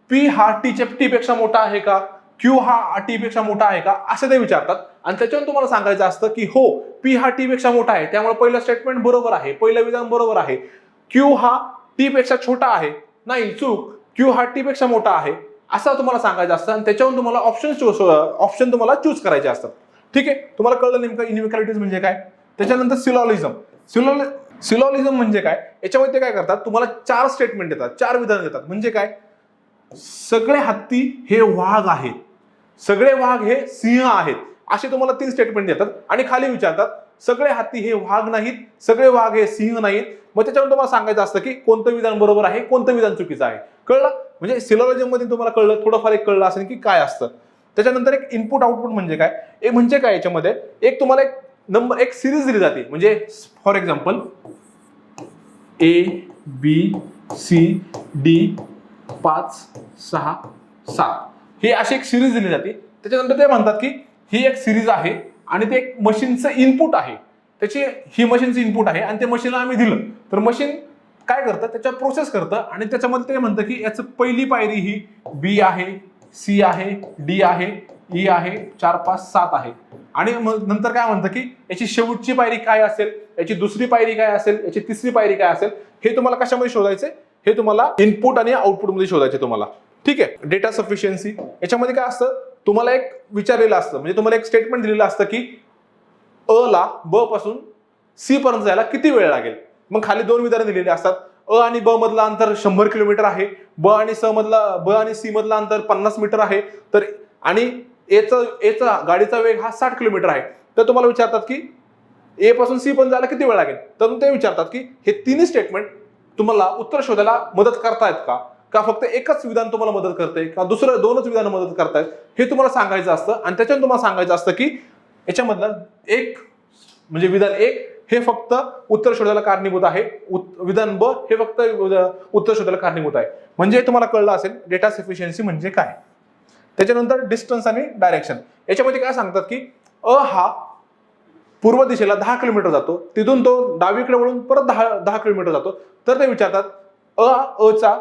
पी हा टी पेक्षा मोठा आहे का, क्यू हा टी पेक्षा मोठा आहे का, असं ते विचारतात. आणि त्याच्यावरून तुम्हाला सांगायचं असतं की हो, पी हा टी पेक्षा मोठा आहे, त्यामुळे पहिलं स्टेटमेंट बरोबर आहे, पहिलं विधान बरोबर आहे. क्यू हा टी पेक्षा छोटा आहे, नाही चूक, क्यू हा टी पेक्षा मोठा आहे, असं तुम्हाला सांगायचं असतं. आणि त्याच्यावरून तुम्हाला ऑप्शन तुम्हाला चूज करायचे असतात. ठीक आहे, तुम्हाला कळलं नेमकं इनइक्वॅलिटीज म्हणजे काय. त्याच्यानंतर सिलॉलिझम म्हणजे काय, याच्यामध्ये ते काय करतात, तुम्हाला 4 स्टेटमेंट देतात, 4 विधान देतात. म्हणजे काय, सगळे हत्ती हे वाघ आहेत, सगळे वाघ हे सिंह आहेत, असे तुम्हाला 3 स्टेटमेंट देतात. आणि खाली विचारतात सगळे हत्ती हे वाघ नाहीत, सगळे वाघ हे सिंह नाहीत. मग त्याच्यावर तुम्हाला सांगायचं असतं की कोणतं विधान बरोबर आहे, कोणतं विधान चुकीचं आहे. कळलं, म्हणजे सिलॉलिझम मध्ये तुम्हाला कळलं, थोडंफार एक कळलं असेल की काय असतं. त्याच्यानंतर एक इनपुट आउटपुट म्हणजे काय, याच्यामध्ये एक तुम्हाला एक सिरीज दिली जाते. म्हणजे फॉर एक्झाम्पल ABCD 5 6 7 ही अशी एक सिरीज दिली जाते. त्याच्यानंतर ते म्हणतात की ही एक सिरीज आहे आणि ते एक मशीनचं इनपुट आहे, ही मशीनचं इनपुट आहे आणि ते मशीनला आम्ही दिलं तर मशीन काय करतं, त्याच्यावर प्रोसेस करतं आणि त्याच्यामध्ये ते म्हणतं की याचं पहिली पायरी ही बी आहे, सी आहे, डी आहे, ई आहे, 4 5 7 आहे. आणि मग नंतर काय म्हणतं की याची शेवटची पायरी काय असेल, याची दुसरी पायरी काय असेल, याची तिसरी पायरी काय असेल, हे तुम्हाला कशामध्ये शोधायचे, हे तुम्हाला इनपुट आणि आउटपुट मध्ये शोधायचे तुम्हाला. ठीक आहे, डेटा सफिशियन्सी याच्यामध्ये काय असतं, तुम्हाला एक विचारलेलं असतं, म्हणजे तुम्हाला एक स्टेटमेंट दिलेलं असतं की अ ला ब पासून सी पर्यंत जायला किती वेळ लागेल. मग खाली 2 विधानं दिलेली असतात. अ आणि ब मधलं अंतर 100 किलोमीटर आहे, ब आणि सी मधलं अंतर 50 मीटर आहे, तर आणि एचा गाडीचा वेग हा 60 किलोमीटर आहे. तर तुम्हाला विचारतात की ए पासून सी पर्यंत जायला किती वेळ लागेल. तर ते विचारतात की हे तिन्ही स्टेटमेंट तुम्हाला उत्तर शोधायला मदत करतायत का फक्त एकच विधान तुम्हाला मदत करते, का दुसरं 2च विधान मदत करतायत, हे तुम्हाला सांगायचं असतं. आणि त्याच्यावर तुम्हाला सांगायचं असतं की याच्यामधलं एक म्हणजे विधान 1 हे फक्त उत्तर शोधायला कारणीभूत आहे, विधान ब हे फक्त उत्तर शोधायला कारणीभूत आहे. म्हणजे तुम्हाला कळलं असेल डेटा सफिशियन्सी म्हणजे काय. त्याच्यानंतर डिस्टन्स आणि डायरेक्शन याच्यामध्ये काय सांगतात की अ हा पूर्व दिशेला 10 किलोमीटर जातो, तिथून तो डावीकडे वळून परत 10 किलोमीटर जातो. तर ते विचारतात अ चा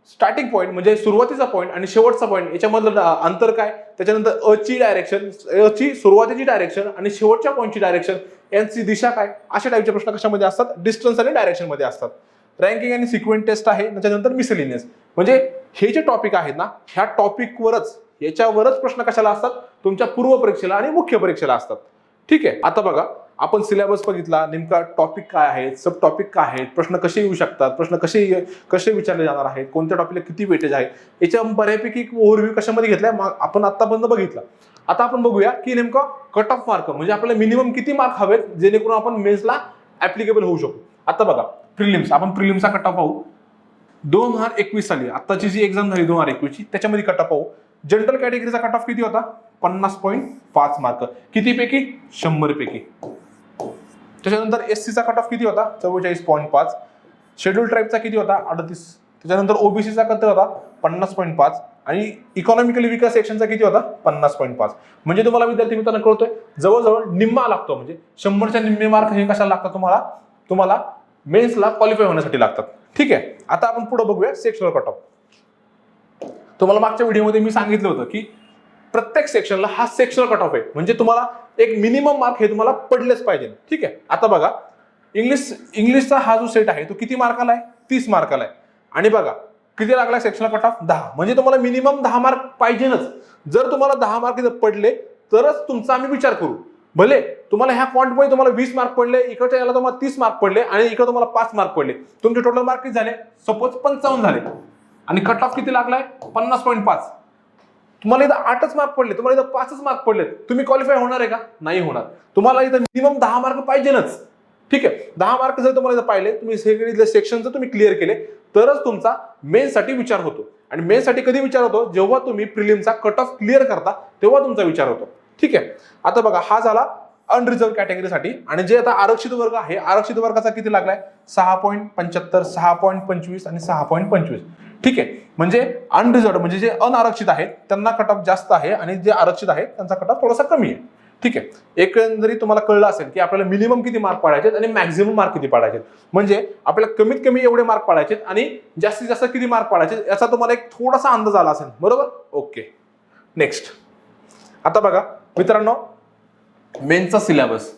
स्टार्टिंग पॉईंट म्हणजे सुरुवातीचा पॉईंट आणि शेवटचा पॉईंट याच्यामधलं अंतर काय. त्याच्यानंतर अ ची डायरेक्शन, अ ची सुरुवातीची डायरेक्शन आणि शेवटच्या पॉईंटची डायरेक्शन यांची दिशा काय, अशा टाईपचे प्रश्न कशामध्ये असतात, डिस्टन्स आणि डायरेक्शन मध्ये असतात. रँकिंग आणि सिक्वेन्स टेस्ट आहे. त्याच्यानंतर मिसलेनियस म्हणजे हे जे टॉपिक आहेत ना, ह्या टॉपिकवरच याच्यावरच प्रश्न कशाला असतात, तुमच्या पूर्व परीक्षेला आणि मुख्य परीक्षेला असतात. ठीक आहे, आता बघा आपण सिलेबस बघितला, नेमका टॉपिक काय आहेत, सब टॉपिक काय आहेत, प्रश्न कसे येऊ शकतात, प्रश्न कसे विचारले जाणार आहेत, कोणत्या टॉपिकला किती वेटेज आहे, याच्या बऱ्यापैकी ओव्हरव्ह्यू कशामध्ये घेतलाय आपण आतापर्यंत बघितला. आता आपण बघूया की नेमका कट ऑफ मार्क म्हणजे आपल्याला मिनिमम किती मार्क हवेत जेणेकरून आपण मेन्सला ऍप्लिकेबल होऊ शकू. आता बघा प्रिलिम्स, आपण प्रिलिम्सचा कट ऑफ पाहू. 2021 साली आताची जी एक्झाम झाली 2021 ची त्याच्यामध्ये कट ऑफ पाहू. जनरल कॅटेगरीचा कट ऑफ किती होता, 50.5 मार्क. कितीपैकी? 100 पैकी. त्याच्यानंतर एससीचा कट ऑफ किती होता? 44.5. शेड्यूल ट्राईबचा किती होता? 38. त्याच्यानंतर ओबीसीचा किती होता? 50.5. आणि इकॉनॉमिकली विकर सेक्शनचा किती होता? 50.5. म्हणजे तुम्हाला विद्यार्थी मित्रांनो कळतोय जवळजवळ निम्मा लागतो. म्हणजे 100च्या निम्मे मार्क हे कशाला लागतात तुम्हाला मेन्सला क्वालिफाय होण्यासाठी लागतात. ठीक आहे. आता आपण पुढे बघूया सेक्शनल कट ऑफ. तुम्हाला मागच्या व्हिडिओमध्ये मी सांगितलं होतं की प्रत्येक सेक्शनला हा सेक्शनल कट ऑफ आहे. म्हणजे तुम्हाला एक मिनिमम मार्क हे तुम्हाला पडलेच पाहिजे. ठीक आहे. आता बघा इंग्लिशचा हा जो सेट आहे तो किती मार्काला आहे? 30 मार्काला आहे. आणि बघा किती लागला सेक्शनल कट ऑफ? 10. म्हणजे तुम्हाला मिनिमम 10 मार्क पाहिजेच. जर तुम्हाला 10 मार्क पडले तरच तुमचा आम्ही विचार करू. भले तुम्हाला ह्या पॉईंटमध्ये तुम्हाला 20 मार्क पडले, इकडच्या याला तुम्हाला 30 मार्क पडले आणि इकडे तुम्हाला 5 मार्क पडले, तुमचे टोटल मार्क किती झाले? सपोज 55 झाले. आणि कट ऑफ किती लागलाय? 50.5. तुम्हाला इथं 8च मार्क पडले, तुम्हाला इथं 5च मार्क पडले, तुम्ही क्वालिफाय होणार आहे का? नाही होणार. तुम्हाला इथं मिनिमम 10 मार्क पाहिजेच. ठीक आहे. 10 मार्क जर तुम्हाला इथं पाहिले, तुम्ही सगळे सेक्शन जर तुम्ही क्लिअर केले तरच तुमचा मेन्ससाठी विचार होतो. आणि मेन्ससाठी कधी विचार होतो? जेव्हा तुम्ही प्रिलिमचा कट ऑफ क्लिअर करता तेव्हा तुमचा विचार होतो. ठीक आहे. आता बघा हा झाला अनरिझर्व कॅटेगरीसाठी. आणि जे आता आरक्षित वर्ग आहे, आरक्षित वर्गाचा किती लागलाय? 6.75, 6.25 आणि 6.25. ठीक आहे. म्हणजे अनरिझर्व म्हणजे जे अनारक्षित आहेत त्यांना कट ऑफ जास्त आहे आणि जे आरक्षित आहेत त्यांचा कट ऑफ थोडासा कमी आहे. ठीक आहे. एकंदरीत तुम्हाला कळलं असेल की आपल्याला मिनिमम किती मार्क पाडायचे आणि मॅक्झिमम मार्क किती पाडायचे. म्हणजे आपल्याला कमीत कमी एवढे मार्क पाडायचे आणि जास्तीत जास्त किती मार्क पाडायचे याचा तुम्हाला एक थोडासा अंदाज आला असेल. बरोबर? ओके. नेक्स्ट. आता बघा मित्रांनो मेन्सचा सिलेबस.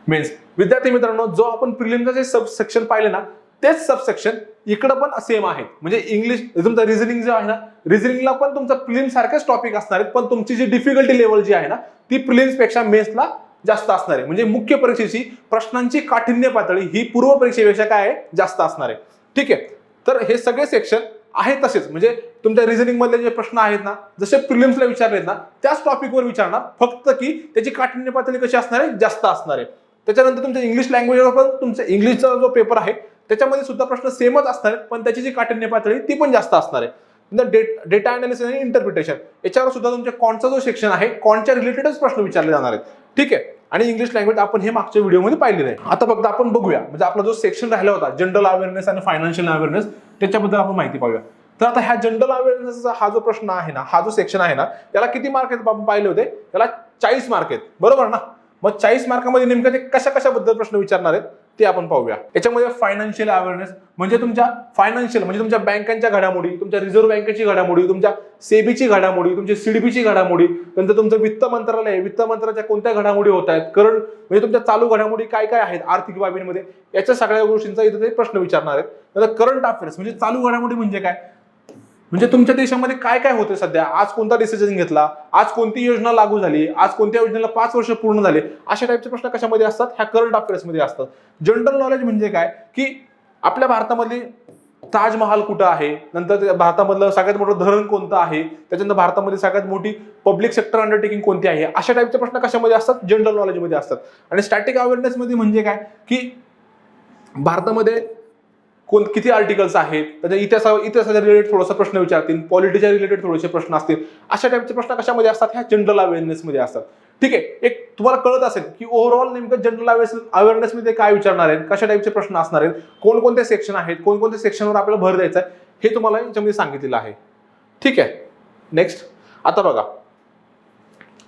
मेन्स विद्यार्थी मित्रांनो जो आपण प्रिलिमचा जे सब सेक्शन पाहिले ना तेच सब सेक्शन इकडं पण सेम आहे. म्हणजे इंग्लिश तुमचं रिझनिंग जे आहे ना, रिझनिंगला पण तुमचा प्रिलिम सारखेच टॉपिक असणार आहेत, पण तुमची जी डिफिकल्टी लेवल जी आहे ना ती प्रिलिम्स पेक्षा मेन्सला जास्त असणार आहे. म्हणजे मुख्य परीक्षेची प्रश्नांची काठिण्य पातळी ही पूर्व परीक्षेपेक्षा काय आहे? जास्त असणार आहे. ठीक आहे. तर हे सगळे सेक्शन आहेत तसेच. म्हणजे तुमच्या रिझनिंग मधले जे प्रश्न आहेत ना जसे प्रिलिम्सला विचारलेत ना त्याच टॉपिकवर विचारणार, फक्त की त्याची काठिण्य पातळी कशी असणार आहे? जास्त असणार आहे. त्याच्यानंतर तुमच्या इंग्लिश लँग्वेजवर पण तुमच्या इंग्लिशचा जो पेपर आहे त्याच्यामध्ये सुद्धा प्रश्न सेमच असणार आहेत, पण त्याची जी काठिण्य पातळी ती पण जास्त असणार आहे. डेटा अनालिसिस आणि इंटरप्रिटेशन याच्यावर सुद्धा तुमच्या कॉन्टचा जो सेक्शन आहे कॉन्टच्या रिलेटेडच प्रश्न विचारले जाणार आहेत. ठीक आहे. आणि इंग्लिश लँग्वेज आपण हे मागच्या व्हिडिओमध्ये पाहिलेलं आहे. आता फक्त आपण बघूया म्हणजे आपला जो सेक्शन राहिला होता जनरल अवेअरनेस आणि फायनान्शियल अवेअरनेस त्याच्याबद्दल आपण माहिती पाहूया. तर आता ह्या जनरल अवेअरनेसचा हा जो प्रश्न आहे ना, हा जो सेक्शन आहे ना त्याला किती मार्क आहेत आपण पाहिले होते? त्याला 40 मार्क आहेत. बरोबर ना? मग 40 मार्कामध्ये नेमकं ते कशाबद्दल प्रश्न विचारणार आहेत ते आपण पाहूया. याच्यामध्ये फायनान्शियल अवेअरनेस म्हणजे तुमच्या फायनान्शियल म्हणजे तुमच्या बँकांच्या घडामोडी, तुमच्या रिझर्व्ह बँकेची घडामोडी, तुमच्या सेबीची घडामोडी, तुमची सीडबीची घडामोडी, नंतर तुमचं वित्त मंत्रालय, वित्त मंत्रालयाच्या कोणत्या घडामोडी होत आहेत, करंट म्हणजे तुमच्या चालू घडामोडी काय काय आहेत आर्थिक बाबींमध्ये, याच्या सगळ्या गोष्टींचा इथे ते प्रश्न विचारणार आहेत. नंतर करंट अफेअर्स म्हणजे चालू घडामोडी म्हणजे काय? म्हणजे तुमच्या देशामध्ये काय काय होते सध्या, आज कोणता डिसिजन घेतला, आज कोणती योजना लागू झाली, आज कोणत्या योजनेला 5 वर्ष पूर्ण झाले, अशा टाईपचे प्रश्न कशामध्ये असतात? ह्या करंट अफेअर्स मध्ये असतात. जनरल नॉलेज म्हणजे काय की आपल्या भारतामध्ये ताजमहाल कुठं आहे, नंतर भारतामधलं सगळ्यात मोठं धरण कोणतं आहे, त्याच्यानंतर भारतामध्ये सगळ्यात मोठी पब्लिक सेक्टर अंडरटेकिंग कोणती आहे, अशा टाईपचे प्रश्न कशामध्ये असतात? जनरल नॉलेजमध्ये असतात. आणि स्टॅटिक अवेअरनेस मध्ये म्हणजे काय की भारतामध्ये किती आर्टिकल्स आहेत, त्याच्या इतिहासाच्या रिलेटेड थोडासा प्रश्न विचारतील, पॉलिटीच्या रिलेटेड थोडेसे प्रश्न असतील, अशा टाईपचे प्रश्न कशामध्ये असतात? ह्या जनरल अवेअरनेसमध्ये असतात. ठीक आहे. एक तुम्हाला कळत असेल की ओव्हरऑल नेमकं जनरल अवेअरनेसमध्ये काय विचारणार आहेत, कशा टाईपचे प्रश्न असणार आहेत, कोणकोणते सेक्शन आहेत, कोणकोणत्या सेक्शनवर आपल्याला भर द्यायचा आहे हे तुम्हाला याच्यामध्ये सांगितलेलं आहे. ठीक आहे. नेक्स्ट. आता बघा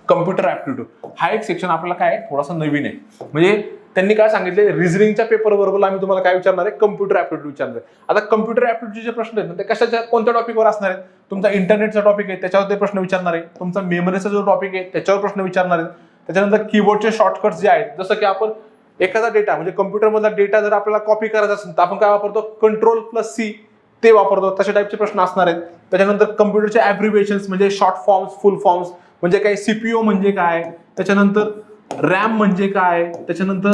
कम्प्युटर ऍप्टिट्यूड हा एक सेक्शन आपल्याला काय थोडासा नवीन आहे. म्हणजे त्यांनी काय सांगितले रिझनिंगच्या पेपर बरोबर आम्ही तुम्हाला काय विचारणार आहे? कम्प्युटर ऍप्टिट्यूड विचारणार आहे. आता कम्प्युटर ऍप्टिट्यूडचे जे प्रश्न आहेत ना ते कशाच्या कोणत्या टॉपिकवर असणार आहेत? तुमचा इंटरनेटचा टॉपिक आहे त्याच्यावर ते प्रश्न विचारणार आहे, तुमचा मेमरीचा जो टॉपिक आहे त्याच्यावर प्रश्न विचारणार आहे, त्याच्यानंतर कीबोर्डचे शॉर्टकट्स जे आहेत जसं की आपण एखादा डेटा म्हणजे कम्प्युटरमधला डेटा जर आपल्याला कॉपी करायचा असेल तर आपण काय वापरतो? Ctrl+C ते वापरतो, तशा टाईपचे प्रश्न असणार आहेत. त्याच्यानंतर कम्प्युटरचे ॲब्रिव्हिएशन्स म्हणजे शॉर्ट फॉर्म्स, फुल फॉर्म्स म्हणजे काय, सीपीओ म्हणजे काय, त्याच्यानंतर रॅम म्हणजे काय, त्याच्यानंतर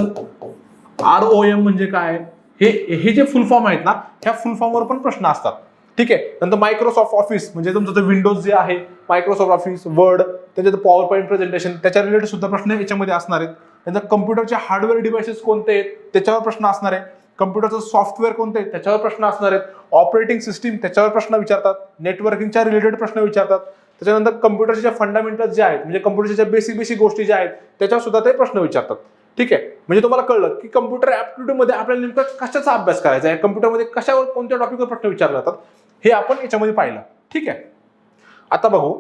ROM म्हणजे काय, हे जे फुल फॉर्म आहेत ना ह्या फुल फॉर्मवर पण प्रश्न असतात. ठीक आहे. नंतर मायक्रोसॉफ्ट ऑफिस म्हणजे तुमचं विंडोज जे आहे मायक्रोसॉफ्ट ऑफिस, वर्ड, त्याच्यात पॉवर पॉईंट प्रेझेंटेशन त्याच्या रिलेटेड सुद्धा प्रश्न याच्यामध्ये असणार आहेत. नंतर कम्प्युटरचे हार्डवेअर डिव्हाइसेस कोणते आहेत त्याच्यावर प्रश्न असणार आहे, कम्प्युटरचं सॉफ्टवेअर कोणते आहेत त्याच्यावर प्रश्न असणार आहेत, ऑपरेटिंग सिस्टीम त्याच्यावर प्रश्न विचारतात, नेटवर्किंगच्या रिलेटेड प्रश्न विचारतात, त्याच्यानंतर कम्प्युटरचे ज्या फंडामेंटल जे आहेत म्हणजे कम्प्युटरच्या बेसिक गोष्टी ज्या आहेत त्याच्यावर सुद्धा ते प्रश्न विचारतात. ठीक आहे, म्हणजे तुम्हाला कळलं की कम्प्युटर ऍप्टिट्यूड मध्ये आपल्याला नेमका कशाचा अभ्यास करायचा आहे, कम्प्युटरमध्ये कशावर कोणत्या टॉपिकवर प्रश्न विचारले जातात हे आपण याच्यामध्ये पाहिलं. ठीक आहे, आता बघू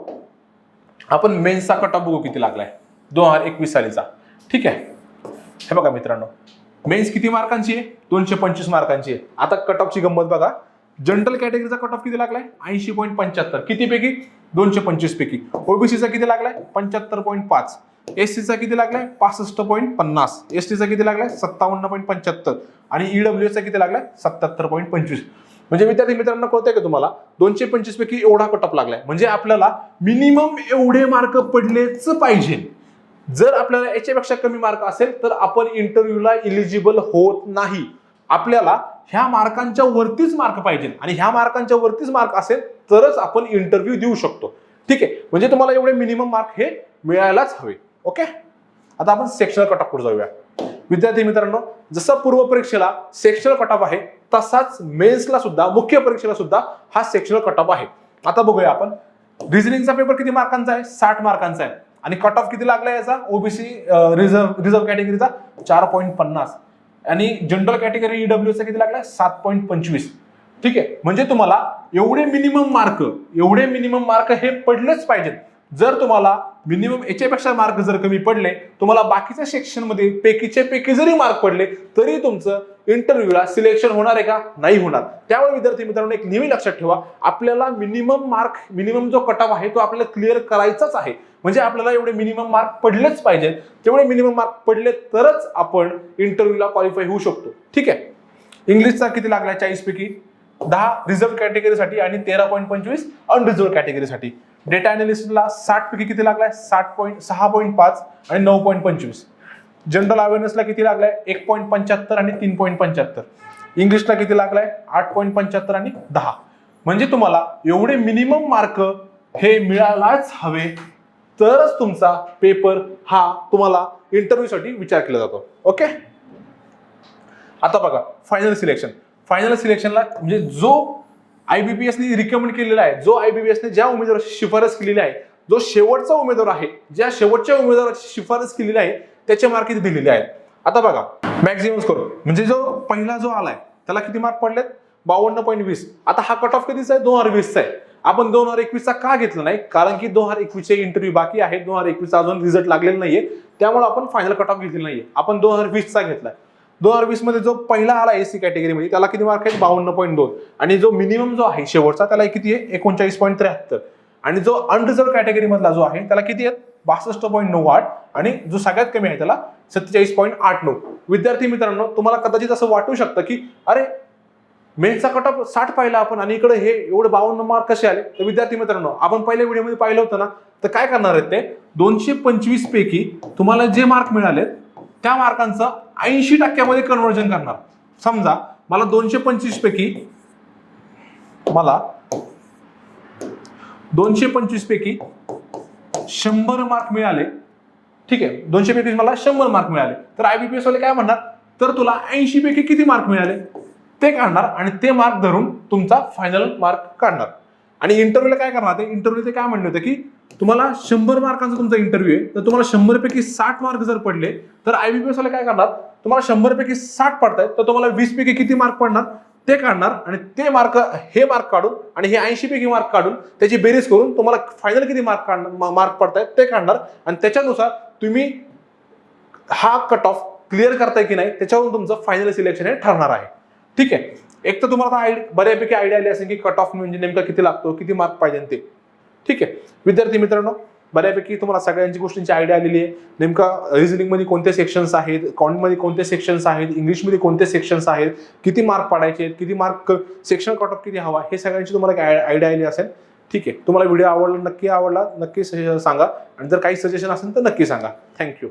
आपण मेन्सचा कट ऑफ बघू किती लागलाय 2021 सालीचा. ठीक आहे, हे बघा मित्रांनो, मेन्स किती मार्कांची आहे? 225 मार्कांची आहे. आता कट ऑफची गंमत बघा, जनरल कॅटेगरीचा कट ऑफ किती लागलाय? 80.75. किती पैकी? 225 पैकी. ओबीसीचा किती लागलाय? 75.5. एससीचा किती लागलाय? 65.50. एसटीचा किती लागलाय? 57.75. आणि ईडब्ल्यूएसचा किती लागलाय? 77.25. म्हणजे विद्यार्थी मित्रांनो कळतंय का तुम्हाला 225 पैकी एवढा कट ऑफ लागलाय. म्हणजे आपल्याला मिनिमम एवढे मार्क पडलेच पाहिजे. जर आपल्याला याच्यापेक्षा कमी मार्क असेल तर आपण इंटरव्ह्यूला इलिजिबल होत नाही. आपल्याला ह्या मार्कांच्या वरतीच मार्क पाहिजे आणि ह्या मार्कांच्या वरतीच मार्क असेल तरच आपण इंटरव्ह्यू देऊ शकतो. ठीक आहे, म्हणजे तुम्हाला एवढे मिनिमम मार्क हे मिळायलाच हवे. ओके, आता आपण सेक्शनल कट ऑफ पुढे जाऊया. विद्यार्थी मित्रांनो, जसं पूर्व परीक्षेला सेक्शनल कट ऑफ आहे तसाच मेन्सला सुद्धा मुख्य परीक्षेला सुद्धा हा सेक्शनल कट ऑफ आहे. आता बघूया आपण रिझनिंगचा पेपर किती मार्कांचा आहे? 60 मार्कांचा आहे. आणि कट ऑफ किती लागला याचा? ओबीसी रिझर्व्ह कॅटेगरीचा 4.50 आणि जनरल कॅटेगरी ईडब्ल्यूचा किती लागलाय? 7.25. ठीक आहे, म्हणजे तुम्हाला एवढे मिनिमम मार्क हे पडलेच पाहिजेत. जर तुम्हाला मिनिमम याच्यापेक्षा मार्क जर कमी पडले, तुम्हाला बाकीच्या सेक्शन मध्ये पैकी जरी मार्क पडले तरी तुमचं इंटरव्ह्यूला सिलेक्शन होणार आहे का? नाही होणार. त्यामुळे विद्यार्थी मित्रांनो एक नेहमी लक्षात ठेवा, आपल्याला मिनिमम जो कट ऑफ आहे तो आपल्याला क्लिअर करायचाच आहे. म्हणजे आपल्याला एवढे मिनिमम मार्क पडलेच पाहिजे. तेवढे मिनिमम मार्क पडले तरच आपण इंटरव्ह्यूला क्वालिफाय होऊ शकतो. ठीक आहे, इंग्लिशचा किती लागलाय? 40 पैकी 10 रिझर्व्ह कॅटेगरीसाठी आणि 13.25 अनरिझर्व्ह कॅटेगरीसाठी. डेटा अनालिसिसला 60 पैकी किती लागलाय? 6.5 आणि 9.25. जनरल अवेअरनेसला किती लागलाय? 1.75 आणि 3.75. इंग्लिशला किती लागलाय? 8.75 आणि 10. म्हणजे तुम्हाला एवढे मिनिमम मार्क हे मिळायलाच हवे तरच तुमचा पेपर हा तुम्हाला इंटरव्ह्यूसाठी विचार केला जातो. ओके, आता बघा फायनल सिलेक्शनला म्हणजे जो आयबीपीएसने रिकमेंड केलेला आहे, जो आयबीपीएसने ज्या उमेदवाराची शिफारस केलेली आहे, जो शेवटचा उमेदवार आहे, ज्या शेवटच्या उमेदवाराची शिफारस केलेली आहे त्याचे मार्क किती दिलेले आहेत. आता बघा मॅक्झिमम स्कोर म्हणजे जो पहिला जो आलाय त्याला किती मार्क पडलेत? 52.20. आता हा कट ऑफ कधीचा आहे? 2020चा आहे. आपण 2021चा का घेतला नाही? कारण की 2021चे इंटरव्ह्यू बाकी आहे. 2021चा अजून रिझल्ट लागलेला नाहीये, त्यामुळे आपण फायनल कट ऑफ घेतलेला नाहीये. आपण 2020चा घेतलाय. 2020 मध्ये जो पहिला आला एससी कॅटेगरीमध्ये त्याला किती मार्क आहेत? 52.2. आणि जो मिनिमम जो आहे शेवटचा त्याला किती आहे? 39.73. आणि जो अनरिझर्व्ह कॅटेगरी मधला जो आहे त्याला किती आहेत? 62.98. आणि जो सगळ्यात कमी आहे त्याला 47.89. विद्यार्थी मित्रांनो, तुम्हाला कदाचित असं वाटू शकतं की अरे मेन्सचा कट ऑफ 60 पाहिला आपण आणि इकडे हे एवढे 52 मार्क कसे आले? तर विद्यार्थी मित्रांनो, आपण पहिल्या व्हिडिओमध्ये पाहिलं होतं ना, तर काय करणार आहेत ते 225 पैकी तुम्हाला जे मार्क मिळाले त्या मार्कांचं 80% कन्व्हर्जन करणार. समजा मला 225 पैकी 100 मार्क मिळाले. ठीक आहे, 200 पैकी मला 100 मार्क मिळाले तर आयबीपीएस वाले काय म्हणणार? तर तुला 80 पैकी किती मार्क मिळाले ते काढणार आणि ते मार्क धरून तुमचा फायनल मार्क काढणार. आणि इंटरव्ह्यूला काय करणार? ते इंटरव्ह्यू ते काय म्हणले होते की तुम्हाला 100 मार्कांचा तुमचा इंटरव्ह्यू आहे, तर तुम्हाला 100 पैकी 60 मार्क जर पडले तर आयबीपीएस वाले काय करणार? तुम्हाला 100 पैकी 60 पडतायत तर तुम्हाला 20 पैकी किती मार्क पडणार ते काढणार आणि ते मार्क काढून आणि हे 80 पैकी मार्क काढून त्याची बेरीज करून तुम्हाला फायनल किती मार्क पडतायत ते काढणार आणि त्याच्यानुसार तुम्ही हा कट ऑफ क्लिअर करताय की नाही त्याच्यावरून तुमचं फायनल सिलेक्शन हे ठरणार आहे. ठीक आहे, एक तर तुम्हाला बऱ्यापैकी आयडिया आली असेल की कट ऑफ म्हणजे नेमका किती लागतो, किती मार्क पाहिजे ते. ठीक आहे विद्यार्थी मित्रांनो, बऱ्यापैकी तुम्हाला सगळ्यांची गोष्टींची आयडिया आलेली आहे. नेमका रिझनिंग मध्ये कोणते सेक्शन्स आहेत, अकाउंटमध्ये कोणते सेक्शन्स आहेत, इंग्लिशमध्ये कोणते सेक्शन्स आहेत, किती मार्क पाडायचे, किती मार्क सेक्शन कट ऑफ किती हवा, हे सगळ्यांची तुम्हाला आयडिया आली असेल. ठीक आहे, तुम्हाला व्हिडिओ नक्की आवडला नक्की सांगा आणि जर काही सजेशन असेल तर नक्की सांगा. थँक्यू.